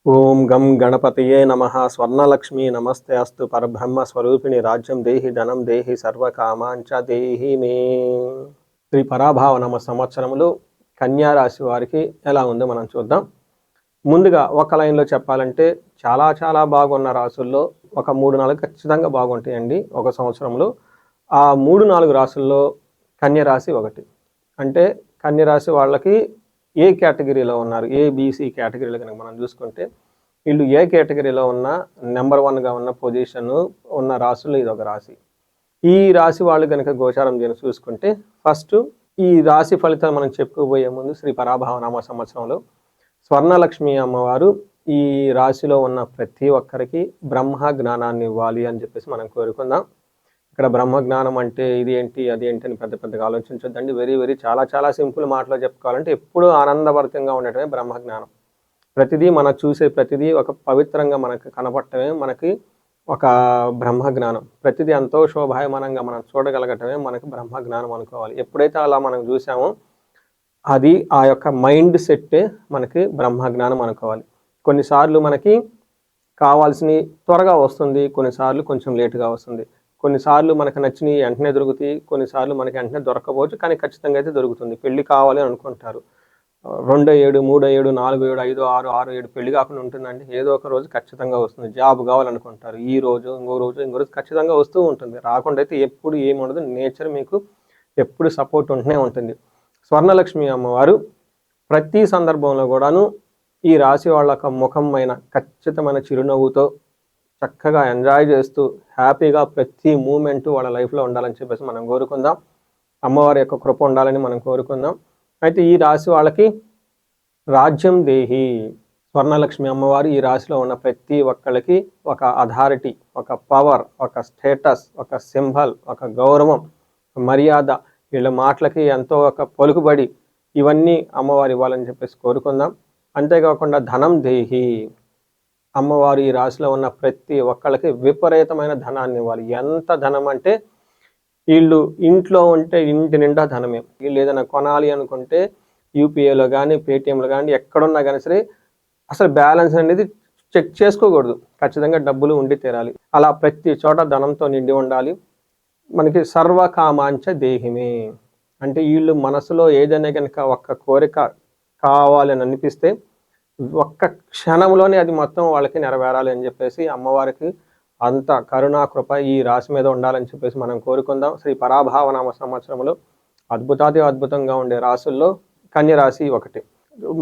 ఓం గం గణపతయే నమః. స్వర్ణలక్ష్మీ నమస్తే అస్తు. పరబ్రహ్మ స్వరూపిణి రాజ్యం దేహి ధనం దేహి సర్వకామాంచ దేహి మే. శ్రీ పరాభావనామ సంవత్సరములు కన్యా రాశి వారికి ఎలా ఉందో మనం చూద్దాం. ముందుగా ఒక లైన్లో చెప్పాలంటే చాలా చాలా బాగున్న రాసుల్లో ఒక 3-4 ఖచ్చితంగా బాగుంటాయండి ఒక సంవత్సరంలో. ఆ 3-4 రాసుల్లో కన్య రాశి ఒకటి. అంటే కన్య రాశి వాళ్ళకి ఏ కేటగిరీలో ఉన్నారు, ఏబిసి కేటగిరీలో కనుక మనం చూసుకుంటే వీళ్ళు ఏ కేటగిరీలో ఉన్న నెంబర్ 1గా ఉన్న పొజిషన్ ఉన్న రాశులు ఇదొక రాశి. ఈ రాశి వాళ్ళు కనుక గోచారం చేయని చూసుకుంటే ఫస్ట్ ఈ రాశి ఫలితాలు మనం చెప్పుకోబోయే ముందు శ్రీ పరాభావనామ సంవత్సరంలో స్వర్ణలక్ష్మి అమ్మవారు ఈ రాశిలో ఉన్న ప్రతి ఒక్కరికి బ్రహ్మ జ్ఞానాన్ని ఇవ్వాలి అని చెప్పేసి మనం కోరుకుందాం. ఇక్కడ బ్రహ్మజ్ఞానం అంటే ఇది ఏంటి అది ఏంటి అని పెద్దగా ఆలోచించొద్దండి. వెరీ చాలా చాలా సింపుల్ మాటలో చెప్పుకోవాలంటే ఎప్పుడూ ఆనందభరితంగా ఉండటమే బ్రహ్మజ్ఞానం. ప్రతిదీ మనం చూసే ప్రతిదీ ఒక పవిత్రంగా మనకు కనపడటమే మనకి ఒక బ్రహ్మజ్ఞానం. ప్రతిదీ ఎంతో శోభాయమానంగా మనం చూడగలగటమే మనకి బ్రహ్మజ్ఞానం అనుకోవాలి. ఎప్పుడైతే అలా మనం చూసామో అది ఆ యొక్క మైండ్ సెట్టే మనకి బ్రహ్మజ్ఞానం అనుకోవాలి. కొన్నిసార్లు మనకి కావాల్సినవి త్వరగా వస్తుంది, కొన్నిసార్లు కొంచెం లేటుగా వస్తుంది. కొన్నిసార్లు మనకు నచ్చినవి వెంటనే దొరుకుతాయి, కొన్నిసార్లు మనకి వెంటనే దొరకవచ్చు, కానీ ఖచ్చితంగా అయితే దొరుకుతుంది. పెళ్లి కావాలి అని అనుకుంటారు, 2 ఏడు 3 ఏడు 4 ఏడు 5 6 6 7 పెళ్లి కాకుండా ఉంటుందండి. ఏదో ఒక రోజు ఖచ్చితంగా వస్తుంది. జాబ్ కావాలనుకుంటారు, ఈ రోజు ఇంకో రోజు ఖచ్చితంగా వస్తూ ఉంటుంది. రాకుండా అయితే ఎప్పుడు ఏమి ఉండదు. నేచర్ మీకు ఎప్పుడు సపోర్ట్ ఉంటూనే ఉంటుంది. స్వర్ణలక్ష్మి అమ్మవారు ప్రతి సందర్భంలో కూడాను ఈ రాశి వాళ్ళ ముఖం పైన ఖచ్చితమైన చిరునవ్వుతో చక్కగా ఎంజాయ్ చేస్తూ హ్యాపీగా ప్రతి మూమెంట్ వాళ్ళ లైఫ్లో ఉండాలని చెప్పేసి మనం కోరుకుందాం. అమ్మవారి యొక్క కృప ఉండాలని మనం కోరుకుందాం. అయితే ఈ రాశి వాళ్ళకి రాజ్యం దేహి స్వర్ణలక్ష్మి అమ్మవారు ఈ రాశిలో ఉన్న ప్రతి ఒక్కళ్ళకి ఒక అథారిటీ, ఒక పవర్, ఒక స్టేటస్, ఒక సింబల్, ఒక గౌరవం, మర్యాద, వీళ్ళ మాటలకి ఎంతో ఒక పలుకుబడి, ఇవన్నీ అమ్మవారు ఇవ్వాలని చెప్పేసి కోరుకుందాం. అంతేకాకుండా ధనం దేహి అమ్మవారు ఈ రాశిలో ఉన్న ప్రతి ఒక్కళ్ళకి విపరీతమైన ధనాన్ని ఇవ్వాలి. ఎంత ధనం అంటే వీళ్ళు ఇంట్లో ఉంటే ఇంటి నిండా ధనమే. వీళ్ళు ఏదైనా కొనాలి అనుకుంటే యూపీఐలో కానీ పేటిఎంలో కానీ ఎక్కడున్నా కానీ సరే అసలు బ్యాలెన్స్ అనేది చెక్ చేసుకోకూడదు, ఖచ్చితంగా డబ్బులు ఉండి తీరాలి. అలా ప్రతి చోట ధనంతో నిండి ఉండాలి. మనకి సర్వకామాంచ దేహిమే అంటే వీళ్ళు మనసులో ఏదైనా కనుక ఒక్క కోరిక కావాలని అనిపిస్తే ఒక్క క్షణంలోనే అది మొత్తం వాళ్ళకి నెరవేరాలి అని చెప్పేసి అమ్మవారికి అంత కరుణాకృప ఈ రాశి మీద ఉండాలని చెప్పేసి మనం కోరుకుందాం. శ్రీ పరాభావనామ సంవత్సరంలో అద్భుతంగా ఉండే రాశుల్లో కన్య రాశి ఒకటి.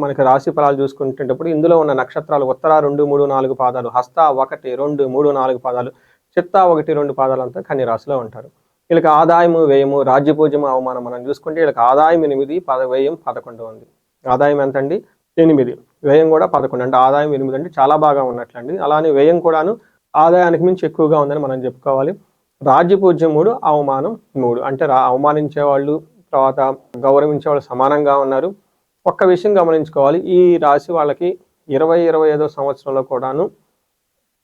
మనకి రాశి ఫలాలు చూసుకుంటేటప్పుడు ఇందులో ఉన్న నక్షత్రాలు ఉత్తర 2, 3, 4 పాదాలు, హస్త 1, 2, 3, 4 పాదాలు, చిత్త 1, 2 పాదాలు అంతా కన్య రాశిలో ఉంటారు. వీళ్ళకి ఆదాయము వ్యయము రాజ్యపూజ్యము అవమానం మనం చూసుకుంటే వీళ్ళకి ఆదాయం 8, వ్యయం 11 ఉంది. ఆదాయం ఎంత అండి? 8, వ్యయం కూడా 11. అంటే ఆదాయం 8 అంటే చాలా బాగా ఉన్నట్లండి. అలానే వ్యయం కూడాను ఆదాయానికి మించి ఎక్కువగా ఉందని మనం చెప్పుకోవాలి. రాజ్యపూజ్యం 3, అవమానం 3. అంటే అవమానించే వాళ్ళు తర్వాత గౌరవించే వాళ్ళు సమానంగా ఉన్నారు. ఒక్క విషయం గమనించుకోవాలి, ఈ రాశి వాళ్ళకి 2025 సంవత్సరంలో కూడాను,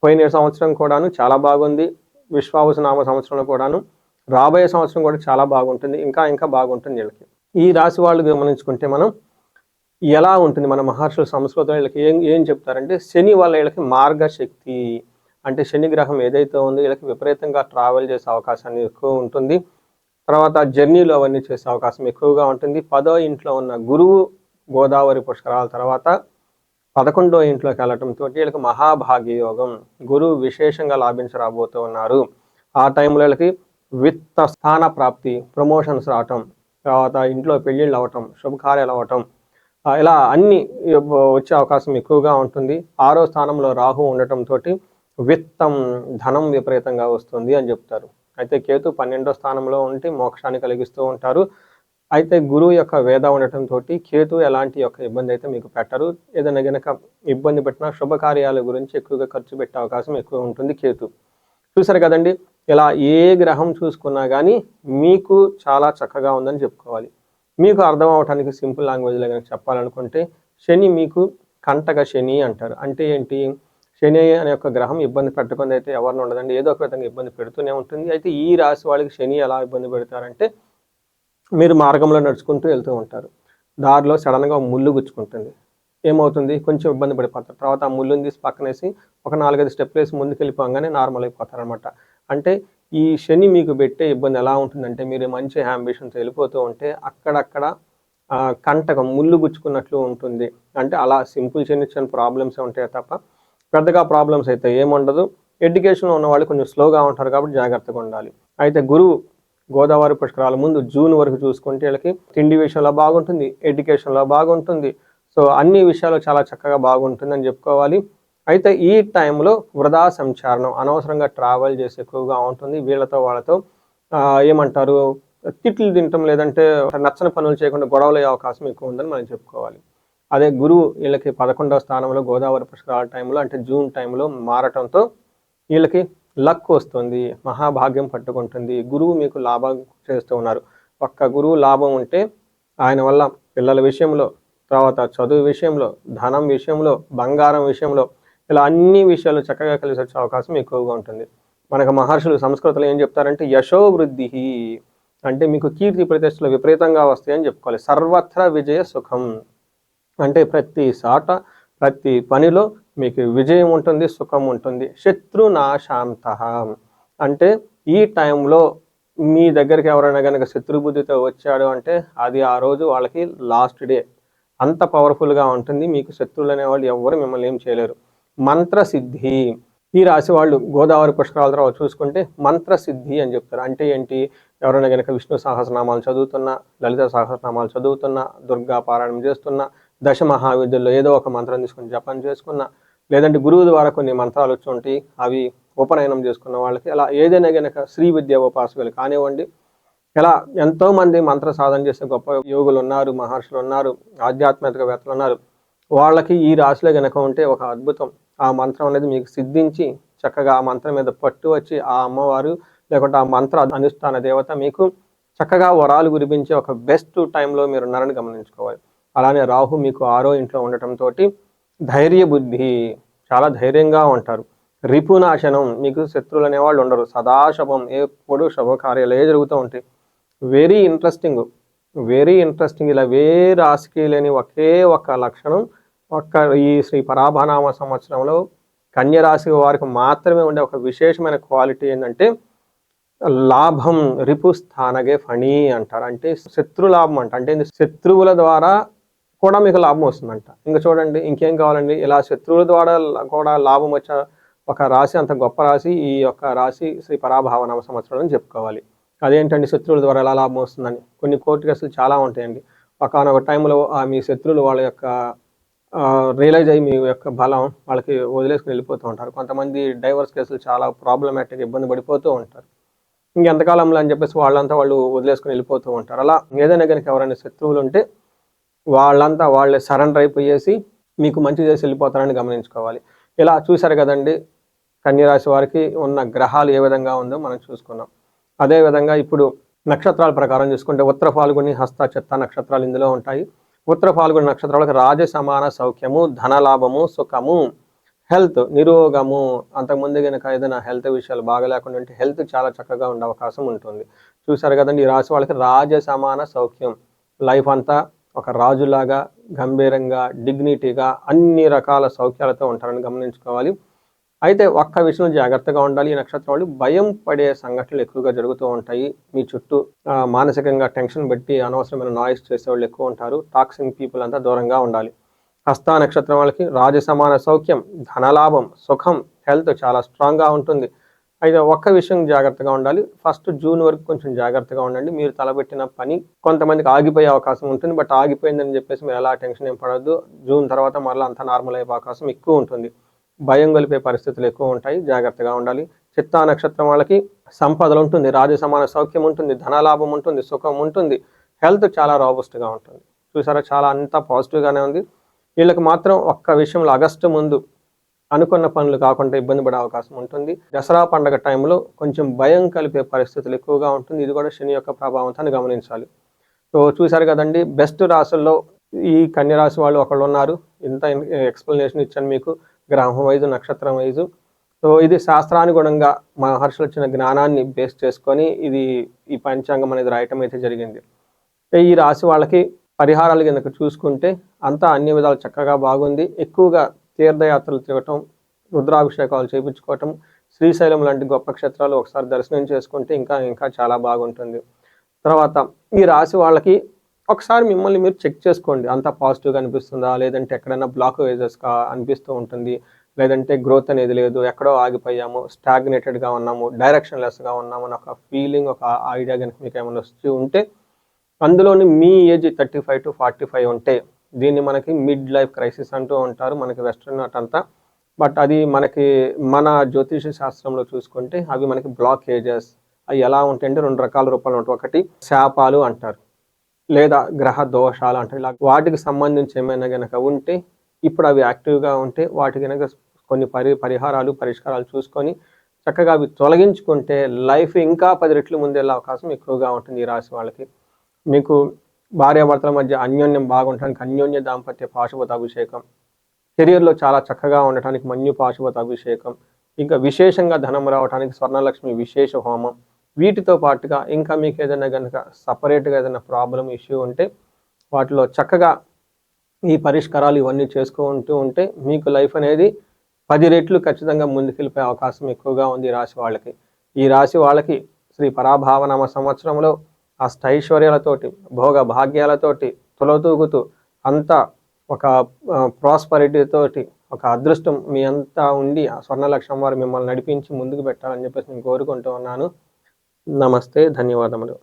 పోయిన సంవత్సరం కూడాను చాలా బాగుంది. విశ్వావసునామ సంవత్సరంలో కూడాను, రాబోయే సంవత్సరం కూడా చాలా బాగుంటుంది. ఇంకా బాగుంటుంది వీళ్ళకి. ఈ రాశి వాళ్ళు గమనించుకుంటే మనం ఎలా ఉంటుంది, మన మహర్షుల సంస్కృతం వీళ్ళకి ఏం చెప్తారంటే శని వల్ల వీళ్ళకి మార్గశక్తి అంటే శని గ్రహం ఏదైతే ఉందో వీళ్ళకి విపరీతంగా ట్రావెల్ చేసే అవకాశాన్ని ఎక్కువ ఉంటుంది. తర్వాత జర్నీలు అవన్నీ చేసే అవకాశం ఎక్కువగా ఉంటుంది. 10వ ఇంట్లో ఉన్న గురువు గోదావరి పుష్కరాల తర్వాత 11వ ఇంట్లోకి వెళ్ళటంతో వీళ్ళకి మహాభాగ్య యోగం, గురువు విశేషంగా లాభించరాబోతూ ఉన్నారు. ఆ టైంలో వీళ్ళకి విత్త స్థాన ప్రాప్తి, ప్రమోషన్స్ రావటం, తర్వాత ఇంట్లో పెళ్ళిళ్ళు అవ్వటం, శుభకార్యాలు అవ్వటం, ఇలా అన్ని వచ్చే అవకాశం ఎక్కువగా ఉంటుంది. 6వ స్థానంలో రాహు ఉండటంతో విత్తం ధనం విపరీతంగా వస్తుంది అని చెప్తారు. అయితే కేతు 12వ స్థానంలో ఉండి మోక్షాన్ని కలిగిస్తూ ఉంటారు. అయితే గురువు యొక్క వేద ఉండటంతో కేతు ఎలాంటి యొక్క ఇబ్బంది అయితే మీకు పెట్టరు. ఏదైనా గనక ఇబ్బంది పెట్టినా శుభకార్యాల గురించి ఎక్కువగా ఖర్చు పెట్టే అవకాశం ఎక్కువ ఉంటుంది కేతు. చూసారు కదండి, ఇలా ఏ గ్రహం చూసుకున్నా కానీ మీకు చాలా చక్కగా ఉందని చెప్పుకోవాలి. మీకు అర్థం అవటానికి సింపుల్ లాంగ్వేజ్లో కనుక చెప్పాలనుకుంటే శని మీకు కంటక శని అంటారు. అంటే ఏంటి, శని అనే ఒక గ్రహం ఇబ్బంది పెట్టకుండా అయితే ఎవరిని ఉండదండి, ఏదో ఒక విధంగా ఇబ్బంది పెడుతూనే ఉంటుంది. అయితే ఈ రాశి వాళ్ళకి శని ఎలా ఇబ్బంది పెడతారంటే, మీరు మార్గంలో నడుచుకుంటూ వెళ్తూ ఉంటారు, దారిలో సడన్గా ముళ్ళు గుచ్చుకుంటుంది, ఏమవుతుంది, కొంచెం ఇబ్బంది పడిపోతారు. తర్వాత ఆ ముళ్ళుని తీసి పక్కనేసి ఒక 4, 5 స్టెప్‌లు వేసి ముందుకెళ్ళిపోగానే నార్మల్ అయిపోతారనమాట. అంటే ఈ శని మీకు పెట్టే ఇబ్బంది ఎలా ఉంటుందంటే, మీరు మంచి యాంబిషన్‌తో వెళ్ళిపోతూ ఉంటే అక్కడక్కడ కంటకం, ముల్లు గుచ్చుకున్నట్లు ఉంటుంది. అంటే అలా సింపుల్ చిన్న ప్రాబ్లమ్సే ఉంటాయే తప్ప పెద్దగా ప్రాబ్లమ్స్ అయితే ఏముండదు. ఎడ్యుకేషన్‌లో ఉన్నవాళ్ళు కొంచెం స్లోగా ఉంటారు కాబట్టి జాగ్రత్తగా ఉండాలి. అయితే గురువు గోదావరి పుష్కరాల ముందు జూన్ వరకు చూసుకుంటే వీళ్ళకి తిండి విషయంలో బాగుంటుంది, ఎడ్యుకేషన్‌లో బాగుంటుంది. సో, అన్ని విషయాలు చాలా చక్కగా బాగుంటుందని చెప్పుకోవాలి. అయితే ఈ టైంలో వృధా సంచారణం, అనవసరంగా ట్రావెల్ చేసి ఎక్కువగా ఉంటుంది. వీళ్ళతో వాళ్ళతో ఏమంటారు, తిట్లు తినటం, లేదంటే నచ్చని పనులు చేయకుండా గొడవలయ్యే అవకాశం ఎక్కువ ఉందని మనం చెప్పుకోవాలి. అదే గురువు వీళ్ళకి 11వ స్థానంలో గోదావరి పుష్కరాల టైంలో అంటే జూన్ టైంలో మారటంతో వీళ్ళకి లక్ వస్తుంది, మహాభాగ్యం పట్టుకుంటుంది. గురువు మీకు లాభం చేస్తూ ఉన్నారు. ఒక్క గురువు లాభం ఉంటే ఆయన వల్ల పిల్లల విషయంలో, తర్వాత చదువు విషయంలో, ధనం విషయంలో, బంగారం విషయంలో, ఇలా అన్ని విషయాలు చక్కగా కలిసి వచ్చే అవకాశం ఎక్కువగా ఉంటుంది. మనకు మహర్షులు సంస్కృతంలో ఏం చెప్తారంటే యశోవృద్ధి, అంటే మీకు కీర్తి ప్రతిష్టలు విపరీతంగా వస్తాయని చెప్పుకోవాలి. సర్వత్ర విజయ సుఖం, అంటే ప్రతి సాట ప్రతి పనిలో మీకు విజయం ఉంటుంది, సుఖం ఉంటుంది. శత్రునాశాంత, అంటే ఈ టైంలో మీ దగ్గరికి ఎవరైనా కనుక శత్రుబుద్ధితో వచ్చాడు అంటే అది ఆ రోజు వాళ్ళకి లాస్ట్ డే. అంత పవర్ఫుల్గా ఉంటుంది. మీకు శత్రువులు అనేవాళ్ళు ఎవరు మిమ్మల్ని ఏం చేయలేరు. మంత్రసిద్ధి, ఈ రాశి వాళ్ళు గోదావరి పుష్కరాల తర్వాత చూసుకుంటే మంత్రసిద్ధి అని చెప్తారు. అంటే ఏంటి, ఎవరైనా కనుక విష్ణు సహస్రనామాలు చదువుతున్నా, లలిత సహస్రనామాలు చదువుతున్నా, దుర్గా పారాయణం చేస్తున్నా, దశ మహావిద్యల్లో ఏదో ఒక మంత్రం తీసుకుని జపం చేసుకున్నా, లేదంటే గురువు ద్వారా కొన్ని మంత్రాలు వచ్చి ఉంటాయి అవి ఉపనయనం చేసుకున్న వాళ్ళకి, అలా ఏదైనా కనుక శ్రీ విద్య ఉపాసకులు కానివ్వండి, ఇలా ఎంతోమంది మంత్ర సాధన చేసే గొప్ప యోగులు ఉన్నారు, మహర్షులు ఉన్నారు, ఆధ్యాత్మికవేత్తలు ఉన్నారు. వాళ్ళకి ఈ రాశిలో కనుక ఉంటే ఒక అద్భుతం. ఆ మంత్రం అనేది మీకు సిద్ధించి చక్కగా ఆ మంత్రం మీద పట్టు వచ్చి ఆ అమ్మవారు లేకుంటే ఆ మంత్ర అనుష్ఠాన దేవత మీకు చక్కగా వరాలు కురిపించే ఒక బెస్ట్ టైంలో మీరు ఉన్నారని గమనించుకోవాలి. అలానే రాహు మీకు 6వ ఇంట్లో ఉండటంతో ధైర్య బుద్ధి, చాలా ధైర్యంగా ఉంటారు. రిపునాశనం, మీకు శత్రువులు అనేవాళ్ళు ఉండరు. సదాశుభం, ఎప్పుడు శుభకార్యాలు జరుగుతూ ఉంటాయి. Very interesting, very interesting. ఇలా రాశికి లేని ఒకే ఒక్క లక్షణం ఈ శ్రీ పరాభనామ సంవత్సరంలో కన్యరాశి వారికి మాత్రమే ఉండే ఒక విశేషమైన క్వాలిటీ ఏంటంటే లాభం. రిపు స్థానగే ఫణి అంటారు. అంటే శత్రు లాభం అంట. అంటే శత్రువుల ద్వారా కూడా మీకు లాభం వస్తుందంట. ఇంకా చూడండి ఇంకేం కావాలండి, ఇలా శత్రువుల ద్వారా కూడా లాభం వచ్చే ఒక రాశి, అంత గొప్ప రాశి ఈ యొక్క రాశి శ్రీ పరాభావనామ సంవత్సరం అని చెప్పుకోవాలి. అదేంటండి శత్రువుల ద్వారా ఎలా లాభం వస్తుందని, కొన్ని కోర్టు కేసులు చాలా ఉంటాయండి. ఒకనొక టైంలో మీ శత్రువులు వాళ్ళ యొక్క రియలైజ్ అయ్యి మీ యొక్క బలం వాళ్ళకి వదిలేసుకుని వెళ్ళిపోతూ ఉంటారు. కొంతమంది డైవర్స్ కేసులు చాలా ప్రాబ్లమాటిక్, ఇబ్బంది పడిపోతూ ఉంటారు. ఇంకెంతకాలంలో అని చెప్పేసి వాళ్ళంతా వాళ్ళు వదిలేసుకుని వెళ్ళిపోతూ ఉంటారు. అలా ఏదైనా కనుక ఎవరైనా శత్రువులు ఉంటే వాళ్ళంతా వాళ్ళే సరెండర్ అయిపోయేసి మీకు మంచి చేసి వెళ్ళిపోతారని గమనించుకోవాలి. ఇలా చూశారు కదండి కన్యరాశి వారికి ఉన్న గ్రహాలు ఏ విధంగా ఉందో మనం చూసుకున్నాం. అదేవిధంగా ఇప్పుడు నక్షత్రాల ప్రకారం చూసుకుంటే ఉత్తర ఫాల్గుని, హస్త, చిత్త నక్షత్రాలు ఇందులో ఉంటాయి. ఉత్తర ఫాల్గుని నక్షత్రాలకు రాజ సమాన సౌఖ్యము, ధనలాభము, సుఖము, హెల్త్, నిరోగము. అంతకుముందు కనుక ఏదైనా హెల్త్ విషయాలు బాగా లేకుండా ఉంటే హెల్త్ చాలా చక్కగా ఉండే అవకాశం ఉంటుంది. చూశారు కదండి ఈ రాశి వాళ్ళకి రాజ సమాన సౌఖ్యం, లైఫ్ అంతా ఒక రాజులాగా గంభీరంగా డిగ్నిటీగా అన్ని రకాల సౌఖ్యాలతో ఉంటారని గమనించుకోవాలి. అయితే ఒక్క విషయం జాగ్రత్తగా ఉండాలి. ఈ నక్షత్రం వాళ్ళు భయం పడే సంఘటనలు ఎక్కువగా జరుగుతూ ఉంటాయి. మీ చుట్టూ మానసికంగా టెన్షన్ పెట్టి అనవసరమైన నాయిస్ చేసేవాళ్ళు ఎక్కువ ఉంటారు. టాక్సింగ్ పీపుల్ అంతా దూరంగా ఉండాలి. హస్త నక్షత్రం వాళ్ళకి రాజ సమాన సౌఖ్యం, ధనలాభం, సుఖం, హెల్త్ చాలా స్ట్రాంగ్గా ఉంటుంది. అయితే ఒక్క విషయం జాగ్రత్తగా ఉండాలి. ఫస్ట్ జూన్ వరకు కొంచెం జాగ్రత్తగా ఉండండి. మీరు తలపెట్టిన పని కొంతమందికి ఆగిపోయే అవకాశం ఉంటుంది. బట్ ఆగిపోయిందని చెప్పేసి మీరు ఎలా టెన్షన్ ఏం పడద్దు. జూన్ తర్వాత మరలా అంతా నార్మల్ అయ్యే అవకాశం ఎక్కువ ఉంటుంది. భయం కలిపే పరిస్థితులు ఎక్కువ ఉంటాయి, జాగ్రత్తగా ఉండాలి. చిత్తా నక్షత్రం వాళ్ళకి సంపదలు ఉంటుంది, రాజ సమాన సౌఖ్యం ఉంటుంది, ధనలాభం ఉంటుంది, సుఖం ఉంటుంది, హెల్త్ చాలా రాబస్ట్గా ఉంటుంది. చూసారా, చాలా అంతా పాజిటివ్గానే ఉంది. వీళ్ళకి మాత్రం ఒక్క విషయంలో ఆగస్టు ముందు అనుకున్న పనులు కాకుండా ఇబ్బంది పడే అవకాశం ఉంటుంది. దసరా పండుగ టైంలో కొంచెం భయం కలిపే పరిస్థితులు ఎక్కువగా ఉంటుంది. ఇది కూడా శని యొక్క ప్రభావంతో గమనించాలి. సో చూశారు కదండి, బెస్ట్ రాశుల్లో ఈ కన్యరాశి వాళ్ళు ఒకళ్ళు ఉన్నారు. ఇంత ఎక్స్ప్లెనేషన్ ఇచ్చాను మీకు, గ్రహం వైజు, నక్షత్రం వైజు. సో ఇది శాస్త్రానుగుణంగా మహర్షులు వచ్చిన జ్ఞానాన్ని బేస్ చేసుకొని ఇది ఈ పంచాంగం అనేది రాయటం అయితే జరిగింది. ఈ రాశి వాళ్ళకి పరిహారాలు కిందకు చూసుకుంటే అంతా అన్ని విధాలు చక్కగా బాగుంది. ఎక్కువగా తీర్థయాత్రలు తిరగటం, రుద్రాభిషేకాలు చేపించుకోవటం, శ్రీశైలం లాంటి గొప్ప క్షేత్రాలు ఒకసారి దర్శనం చేసుకుంటే ఇంకా ఇంకా చాలా బాగుంటుంది. తర్వాత ఈ రాశి వాళ్ళకి ఒకసారి మిమ్మల్ని మీరు చెక్ చేసుకోండి. అంతా పాజిటివ్‌గా అనిపిస్తుందా? లేదంటే ఎక్కడైనా బ్లాకేజెస్‌గా అనిపిస్తూ ఉంటుంది. లేదంటే గ్రోత్ అనేది లేదు. ఎక్కడో ఆగిపోయాము. స్టాగ్నేటెడ్‌గా ఉన్నాము. డైరెక్షన్ లెస్‌గా ఉన్నాము అని ఒక ఫీలింగ్, ఒక ఐడియా గనుక మీకేమన్నా వచ్చి ఉంటే, అందులోని మీ ఏజ్ 35-45 ఉంటే, దీన్ని మనకి మిడ్ లైఫ్ క్రైసిస్ అంటూ ఉంటారు. మనకి వెస్టర్న్ అటంతా. బట్ అది మనకి మన జ్యోతిష శాస్త్రంలో చూసుకుంటే అవి మనకి బ్లాకేజెస్. అవి ఎలా ఉంటాయంటే 2 రకాల రూపాలు ఉంటాయి. ఒకటి శాపాలు అంటారు. లేదా గ్రహ దోషాలు అంటారు. ఇలా వాటికి సంబంధించి ఏమైనా గనక ఉంటే, ఇప్పుడు అవి యాక్టివ్‌గా ఉంటే వాటి గనక కొన్ని పరిహారాలు, పరిష్కారాలు చూసుకొని చక్కగా అవి తొలగించుకుంటే లైఫ్ ఇంకా 10 రెట్లు ముందెళ్ళే అవకాశం ఎక్కువగా ఉంటుంది ఈ రాశి వాళ్ళకి. మీకు భార్యాభర్తల మధ్య అన్యోన్యం బాగుండటానికి అన్యోన్య దాంపత్య పాశుపత అభిషేకం, కెరియర్‌లో చాలా చక్కగా ఉండటానికి మన్యు పాశుపత అభిషేకం, ఇంకా విశేషంగా ధనం రావటానికి స్వర్ణలక్ష్మి విశేష హోమం, వీటితో పాటుగా ఇంకా మీకు ఏదైనా గనక సెపరేట్‌గా ఏదైనా ప్రాబ్లమ్ ఇష్యూ ఉంటే వాటిలో చక్కగా ఈ పరిష్కారాలు ఇవన్నీ చేసుకుంటూ ఉంటే మీకు లైఫ్ అనేది 10 రెట్లు ఖచ్చితంగా ముందుకెళ్ళిపోయే అవకాశం ఎక్కువగా ఉంది ఈ రాశి వాళ్ళకి. ఈ రాశి వాళ్ళకి శ్రీ పరాభావనామ సంవత్సరంలో అష్టైశ్వర్యాలతోటి, భోగ భాగ్యాలతోటి తులతూగుతూ అంతా ఒక ప్రాస్పరిటీ తోటి ఒక అదృష్టం మీ అంతా ఉండి ఆ స్వర్ణలక్ష్మి వారు మిమ్మల్ని నడిపించి ముందుకు పెట్టాలని చెప్పేసి నేను కోరుకుంటూ ఉన్నాను. నమస్తే, ధన్యవాదములు.